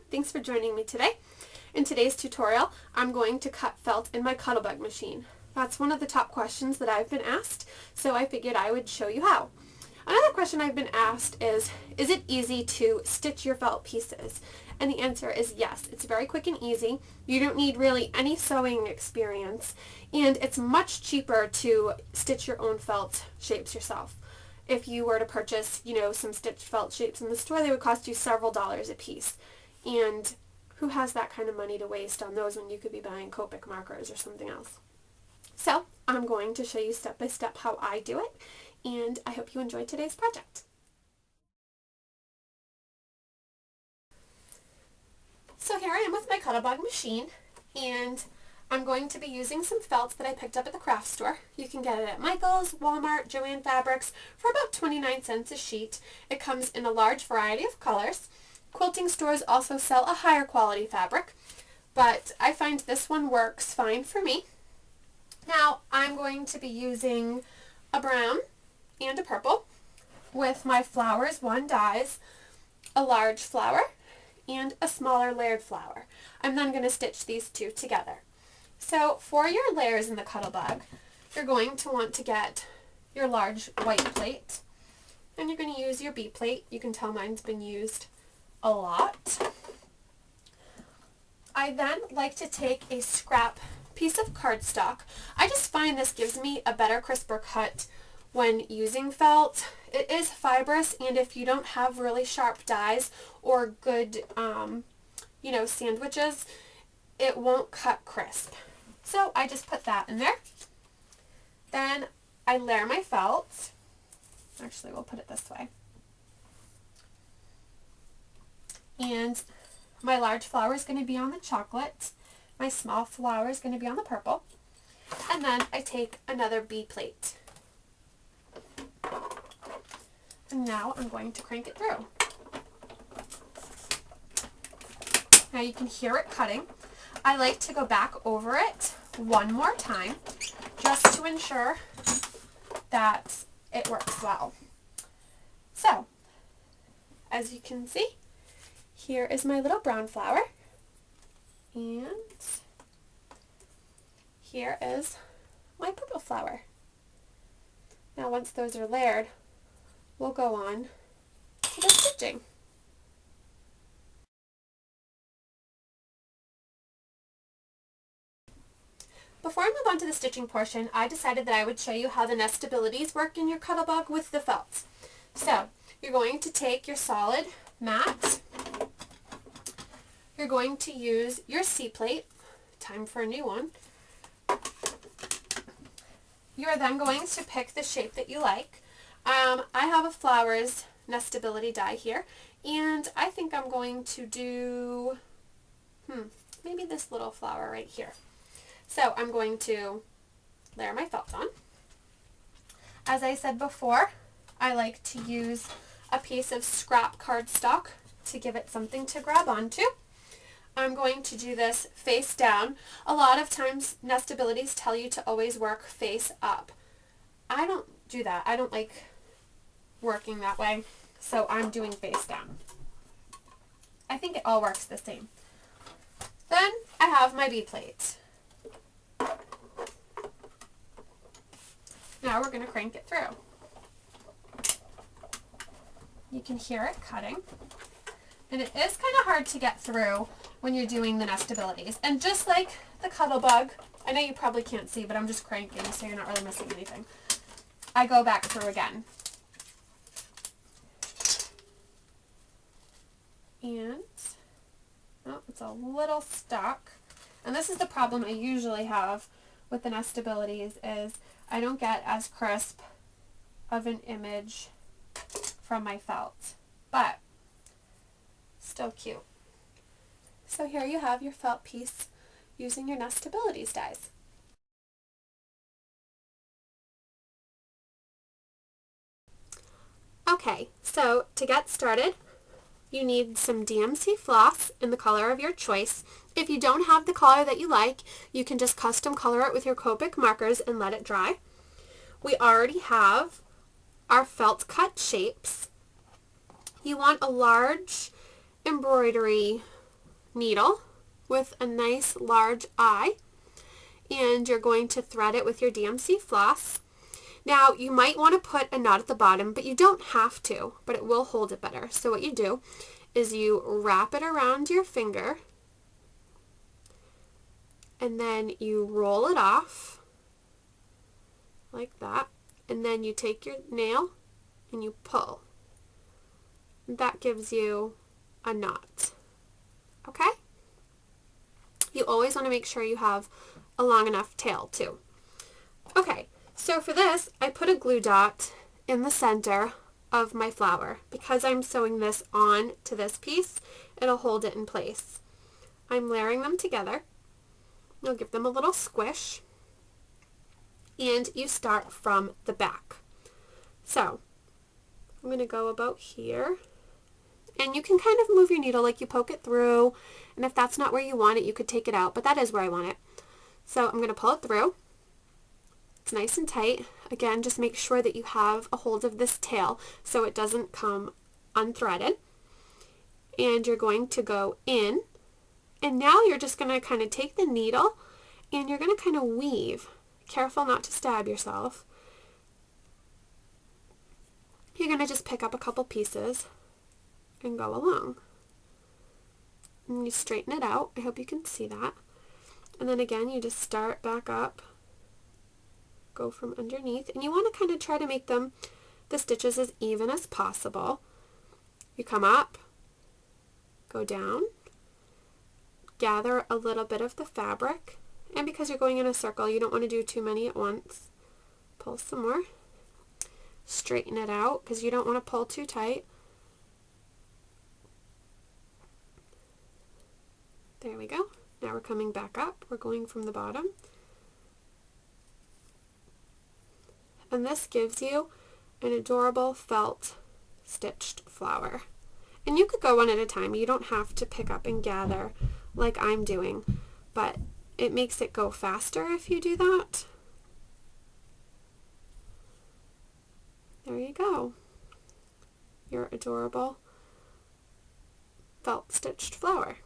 Thanks for joining me today. In today's tutorial, I'm going to cut felt in my cuttlebug machine. That's one of the top questions that I've been asked, so I figured I would show you how. Another question I've been asked is it easy to stitch your felt pieces? And the answer is yes. It's very quick and easy. You don't need really any sewing experience, and it's much cheaper to stitch your own felt shapes yourself. If you were to purchase, some stitched felt shapes in the store, they would cost you several dollars a piece. And who has that kind of money to waste on those when you could be buying Copic markers or something else? So I'm going to show you step by step how I do it, and I hope you enjoy today's project. So here I am with my cuttlebug machine, and I'm going to be using some felt that I picked up at the craft store. You can get it at Michael's, Walmart, Joann Fabrics for about 29 cents a sheet. It comes in a large variety of colors. Quilting stores also sell a higher quality fabric, but I find this one works fine for me. Now I'm going to be using a brown and a purple with my Flowers One dies, a large flower, and a smaller layered flower. I'm then going to stitch these two together. So for your layers in the cuttlebug, you're going to want to get your large white plate, and you're going to use your B plate. You can tell mine's been used a lot. I then like to take a scrap piece of cardstock. I just find this gives me a better, crisper cut when using felt. It is fibrous, and if you don't have really sharp dies or good, sandwiches, it won't cut crisp. So I just put that in there. Then I layer my felt. Actually, we'll put it this way. And my large flower is going to be on the chocolate. My small flower is going to be on the purple. And then I take another B plate. And now I'm going to crank it through. Now you can hear it cutting. I like to go back over it one more time just to ensure that it works well. So, as you can see, here is my little brown flower, and here is my purple flower. Now once those are layered, we'll go on to the stitching. Before I move on to the stitching portion, I decided that I would show you how the nestabilities work in your cuttlebug with the felt. So, you're going to take your solid mat. You're going to use your C plate. Time for a new one. You are then going to pick the shape that you like. I have a Flowers nestability die here, and I think I'm going to do maybe this little flower right here. So I'm going to layer my felt on. As I said before, I like to use a piece of scrap cardstock to give it something to grab onto. I'm going to do this face down. A lot of times nestabilities tell you to always work face up. I don't do that. I don't like working that way, so I'm doing face down. I think it all works the same. Then I have my B plate. Now we're going to crank it through. You can hear it cutting. And it is kind of hard to get through when you're doing the nestabilities. And just like the cuttlebug, I know you probably can't see, but I'm just cranking so you're not really missing anything. I go back through again. And, oh, it's a little stuck. And this is the problem I usually have with the nestabilities, is I don't get as crisp of an image from my felt, but still cute. So here you have your felt piece using your nestabilities dies. Okay, so to get started, you need some DMC floss in the color of your choice. If you don't have the color that you like, you can just custom color it with your Copic markers and let it dry. We already have our felt cut shapes. You want a large embroidery needle with a nice large eye, and you're going to thread it with your DMC floss. Now, you might want to put a knot at the bottom, but you don't have to, but it will hold it better. So what you do is you wrap it around your finger, and then you roll it off like that, and then you take your nail and you pull. That gives you a knot. Okay? You always want to make sure you have a long enough tail too. Okay, so for this, I put a glue dot in the center of my flower. Because I'm sewing this on to this piece, it'll hold it in place. I'm layering them together. You'll give them a little squish, and you start from the back. So I'm going to go about here, and you can kind of move your needle like you poke it through, and if that's not where you want it, you could take it out, but that is where I want it. So I'm going to pull it through. It's nice and tight. Again, just make sure that you have a hold of this tail so it doesn't come unthreaded. And you're going to go in, and now you're just going to kind of take the needle and you're going to kind of weave. Careful not to stab yourself. You're going to just pick up a couple pieces and go along. And you straighten it out. I hope you can see that. And then again, you just start back up, go from underneath, and you want to kind of try to make the stitches as even as possible. You come up, go down, gather a little bit of the fabric, and because you're going in a circle, you don't want to do too many at once. Pull some more, straighten it out because you don't want to pull too tight. There we go. Now we're coming back up. We're going from the bottom. And this gives you an adorable felt stitched flower. And you could go one at a time. You don't have to pick up and gather like I'm doing, but it makes it go faster if you do that. There you go. Your adorable felt stitched flower.